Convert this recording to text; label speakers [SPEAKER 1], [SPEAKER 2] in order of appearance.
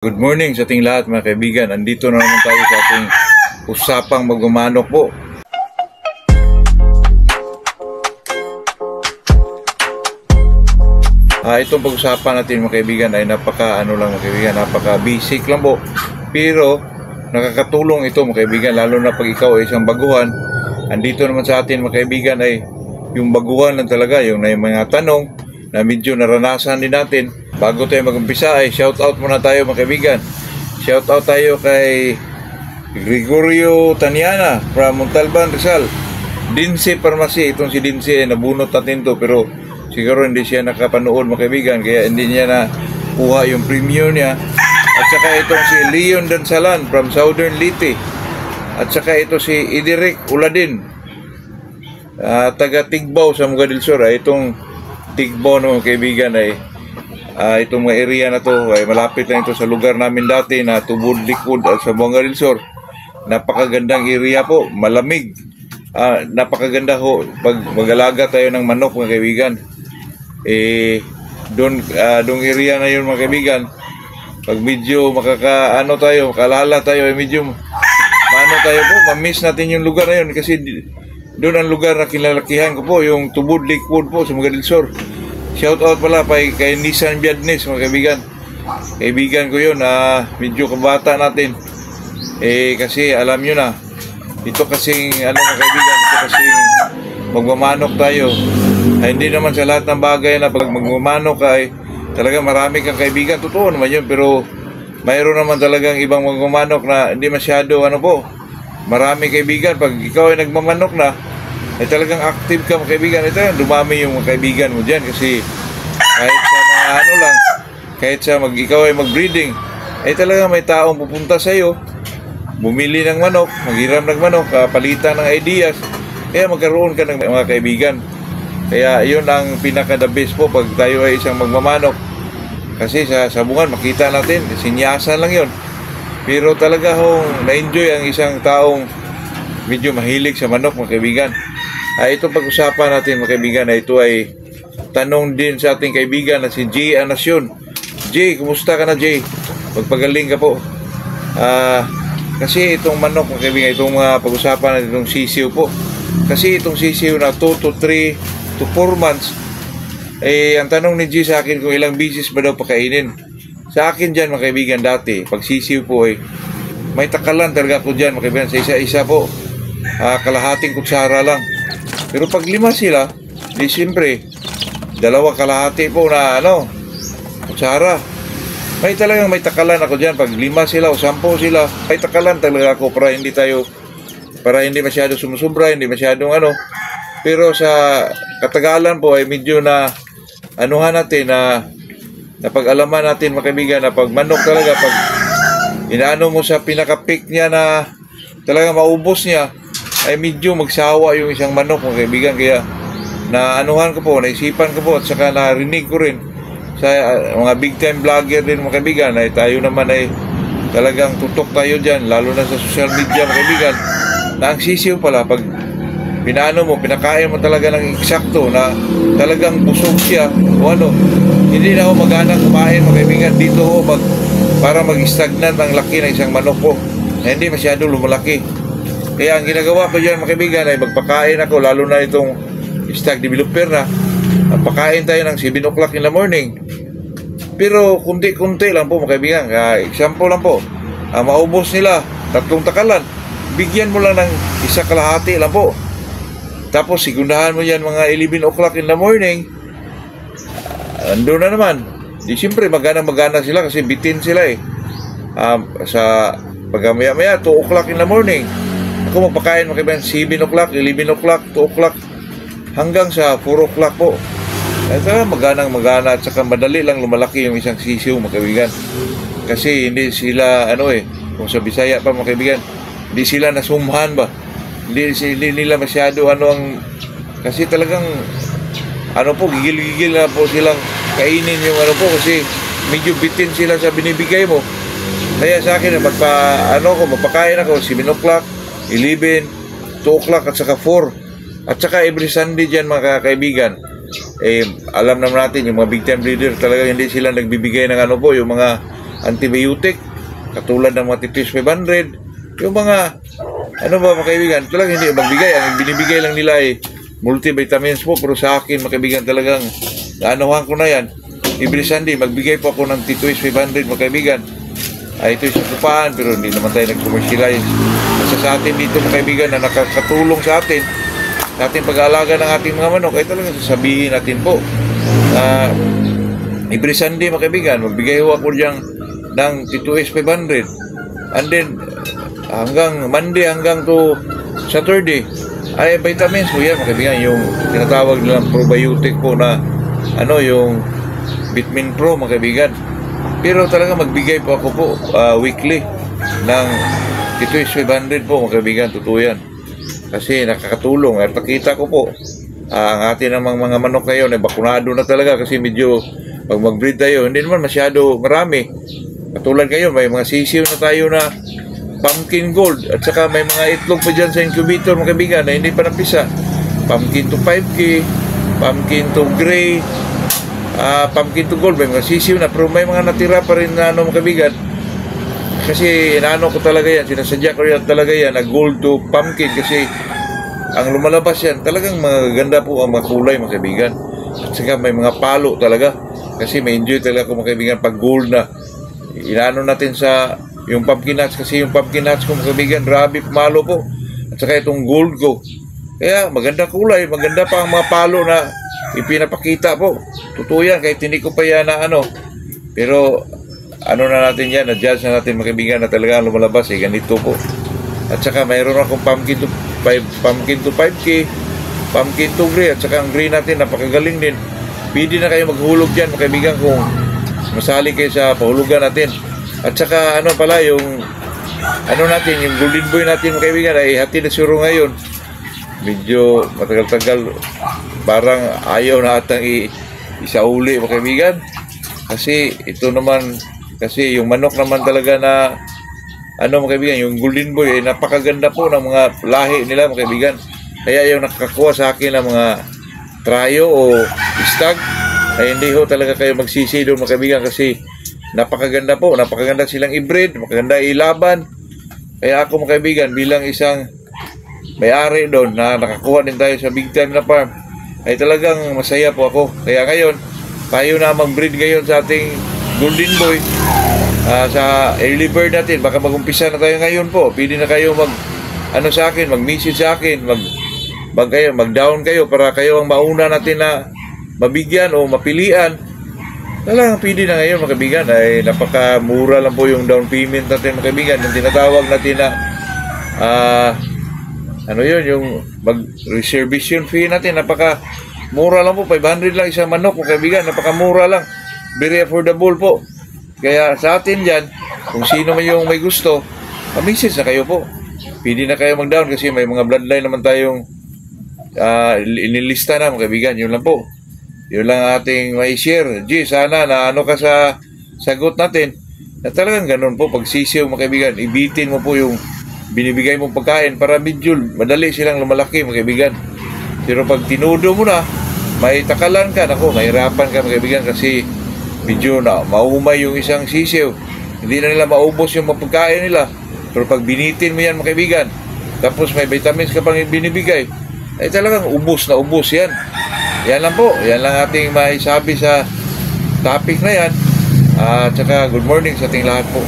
[SPEAKER 1] Good morning sa ating lahat mga kaibigan. Andito na naman tayo sa ating usapang magmamanok po. Itong pag-usapan natin mga kaibigan ay napaka basic lang po. Pero nakakatulong ito mga kaibigan, lalo na pag ikaw ay isang baguhan. Andito naman sa atin mga kaibigan ay yung baguhan lang talaga, yung mga tanong na medyo naranasan din natin. Bago tayo mag-umpisa ay shout out muna tayo mga kaibigan. Shout out tayo kay Gregorio Taniana from Montalban, Rizal. Dinse Pharmacy, itong si Dinse nabunot natin to pero siguro hindi siya nakapanood mga kaibigan kaya hindi niya na kuha yung premium niya. At saka itong si Leon Dansalan from Southern Leyte. At saka ito si Ideric Uladin, taga Tigbaw sa Muga del Sur. Itong Tigbaw mga kaibigan ay itong mga area na to ay malapit lang ito sa lugar namin dati na Tubod Likod at sa Muga del Sur. Napakagandang area po, malamig. Napakaganda ho pag mag-alaga tayo ng manok mga kaibigan. Doon area na yun mga kaibigan. Pag medyo makalala tayo ay medyo tayo po, ma-miss natin yung lugar na yun kasi doon ang lugar na kinalakihan ko po, yung Tubod Likod po sa Muga del Sur. Shout out pala kay Nissan Viadnes mga kaibigan. Kaibigan ko yun, medyo kabata natin. Kasi alam nyo na, ito kasing mga kaibigan, ito kasing magmamanok tayo. Hindi naman sa lahat ng bagay na pag magmamanok ay talaga marami kang kaibigan. Totoo naman yun, pero mayroon naman talagang ibang magmamanok na hindi masyado marami kaibigan. Pag ikaw ay nagmamanok na, ay talagang active ka mga kaibigan. Ito yan, dumami yung mga kaibigan mo dyan kasi kahit sa mga kahit sa ikaw ay mag-breeding, ay talagang may taong pupunta sa iyo, bumili ng manok, maghiram ng manok, palitan ng ideas, kaya magkaroon ka ng mga kaibigan. Kaya yun ang pinaka-the best po pag tayo ay isang magmamanok. Kasi sa sabungan, makita natin, sinyasan lang yun. Pero talaga na-enjoy ang isang taong medyo mahilig sa manok mga kaibigan. Itong pag-usapan natin mga kaibigan na ito ay tanong din sa ating kaibigan na si Jay Anasyon. Jay, kumusta ka na Jay? Magpagaling ka po. Kasi itong manok mga kaibigan, itong pag-usapan natin itong sisiw po. Kasi itong sisiw na 2 to 3 to 4 months, ang tanong ni Jay sa akin kung ilang bisis ba daw pakainin. Sa akin dyan mga kaibigan dati, pag sisiw po may takalan talaga ko dyan mga kaibigan, sa isa-isa po. Kalahating kutsara lang. Pero pag 5 sila, di siyempre, 2 kalahati po na kutsara. May takalan ako dyan. Pag 5 sila o 10 sila, may takalan talaga ako para hindi masyado sumusubra, hindi masyadong Pero sa katagalan po ay medyo na natin na pag-alaman natin mga kaibigan na pag manok talaga, pag inaano mo sa pinaka-peak niya na talaga maubos niya, ay medyo magsawa yung isang manok mga kaibigan. Kaya naisipan ko po at saka narinig ko rin sa mga big time vlogger din mga kaibigan ay tayo naman ay talagang tutok tayo dyan, lalo na sa social media mga kaibigan, na ang sisiw pala pag pinakain mo talaga ng eksakto na talagang busog siya hindi na ako magana kumain mga kaibigan. Dito para mag-stagnant ang laki ng isang manok ko na hindi masyado lumalaki. Kaya ang ginagawa ko dyan mga kaibigan ay magpakain ako, lalo na itong stag developer na pakain tayo ng 7 o'clock in the morning. Pero kunti-kunti lang po mga kaibigan. Example lang po, maubos nila 3 takalan, bigyan mo lang ng 1 kalahati lang po. Tapos sigundahan mo yan mga 11 o'clock in the morning, ando na naman. Di siyempre magana sila kasi bitin sila sa pagmaya-maya 2 o'clock in the morning. Ako magpakain mga kaibigan 7 o'clock, 11 o'clock, 2 o'clock hanggang sa 4 o'clock po. Ito magana at saka madali lang lumalaki yung isang sisiw mga kaibigan. Kasi hindi sila kung sa Bisaya pa mga kaibigan, hindi sila nasumhan ba. Hindi nila masyado kasi talagang gigil-gigil na po silang kainin yung kasi medyo bitin sila sa binibigay mo. Kaya sa akin magpakain ako 7 o'clock, 11, 2 o'clock at saka 4. At saka every Sunday dyan mga kaibigan, alam naman natin yung mga big time breeder talaga hindi sila nagbibigay ng yung mga antibiotic, katulad ng mga Titis 500, yung mga, ano ba mga kaibigan, talagang hindi magbigay. Ang binibigay lang nila ay multivitamins po, pero sa akin mga kaibigan talagang, naanuhan ko na yan. Every Sunday, magbigay po ako ng Titis 500 mga kaibigan. Ay, ito sa kupaan, pero hindi naman tayo nag-commercialize. Kasi sa atin dito mga kaibigan na nakakatulong sa atin pag-aalaga ng ating mga manok, ay talagang sasabihin natin po. Every Sunday mga kaibigan, magbigay ho ako dyan ng Titis 500. And then, hanggang Monday hanggang to Saturday, ay vitamins po yan mga kaibigan. Yung tinatawag nilang probiotic po na, yung Vitamin Pro mga kaibigan. Pero talaga magbigay po ako po weekly ng Titis 500 po mga kaibigan, totoo yan. Kasi nakakatulong at nakita ko po ang atin namang mga manok ngayon ay bakunado na talaga kasi medyo pag mag-breed tayo hindi naman masyado marami. Katulad ngayon may mga sisiw na tayo na pumpkin gold at saka may mga itlog pa dyan sa incubator mga kaibigan na hindi pa napisa. Pumpkin to 5K, pumpkin to gray, pumpkin to gold, may mga sisiw na pero may mga natira pa rin na mga kaibigan. Kasi inaano ko talaga yan, sinasadya ko yan talaga yan na gold to pumpkin kasi ang lumalabas yan talagang maganda po ang mga kulay mga kaibigan. At saka may mga palo talaga kasi may enjoy talaga ko mga kaibigan pag gold na inaano natin sa yung pumpkin nuts kasi yung pumpkin nuts ko mga kaibigan grabe pumalo po at saka itong gold ko kaya maganda kulay, maganda pa ang mga palo na ipinapakita po. Totoo yan kahit hindi ko pa yan na pero ano na natin yan, na-judge na natin mga kaibigan na talaga lumalabas ganito po. At saka mayroon akong pumpkin to 5K, pumpkin to gray, at saka ang gray natin napakagaling din. Pwede na kayo maghulog dyan mga kaibigan kung masali kayo sa pahulugan natin. At saka pala yung natin, yung golden boy natin mga kaibigan ay hati na suro ngayon. Medyo matagal-tagal parang ayaw na atang isauli mga kaibigan. Kasi ito naman kasi yung manok naman talaga na mga kaibigan, yung golden boy ay napakaganda po ng mga lahi nila mga kaibigan. Kaya yung nakakakuha sa akin ng mga trayo o stag ay hindi ho talaga kayo magsisi doon mga kaibigan kasi napakaganda po, napakaganda silang i-breed, napakaganda ilaban. Kaya ako mga kaibigan bilang isang may-ari doon na nakakuha din tayo sa big time na farm ay talagang masaya po ako. Kaya ngayon tayo na mag-breed ngayon sa ating golden boy sa early bird natin. Baka mag-umpisa na tayo ngayon po. Pwede na kayo sa akin, mag-message sa akin, mag-down kayo para kayo ang mauna natin na mabigyan o mapilian. Talagang pwede na ngayon mga kaibigan. Ay napakamura lang po yung down payment natin mga kaibigan. Yung tinatawag natin na yung mag-reservation fee natin. Mura lang po, 500 lang isang manok mga kaibigan, napakamura lang, very affordable po. Kaya sa atin dyan, kung sino man yung may gusto, message na kayo po. Pwede na kayo mag-down kasi may mga bloodline naman tayong inilista na mga kaibigan. Yun lang po. Yun lang ating may share. G, sana na ka sa sagot natin na talagang ganun po. Pag sisiw mga kaibigan, ibitin mo po yung binibigay mong pagkain para medyo madali silang lumalaki mga kaibigan. Pero pag tinudo mo na, may takalan ka, mahirapan ka mga kaibigan kasi medyo na maumay yung isang sisiw. Hindi na nila maubos yung pagkain nila. Pero pag binitin mo yan mga kaibigan, tapos may vitamins ka pang binibigay, ay talagang ubos na ubos yan. Yan lang po. Yan lang ating maisabi sa topic na yan. At saka good morning sa ating lahat po.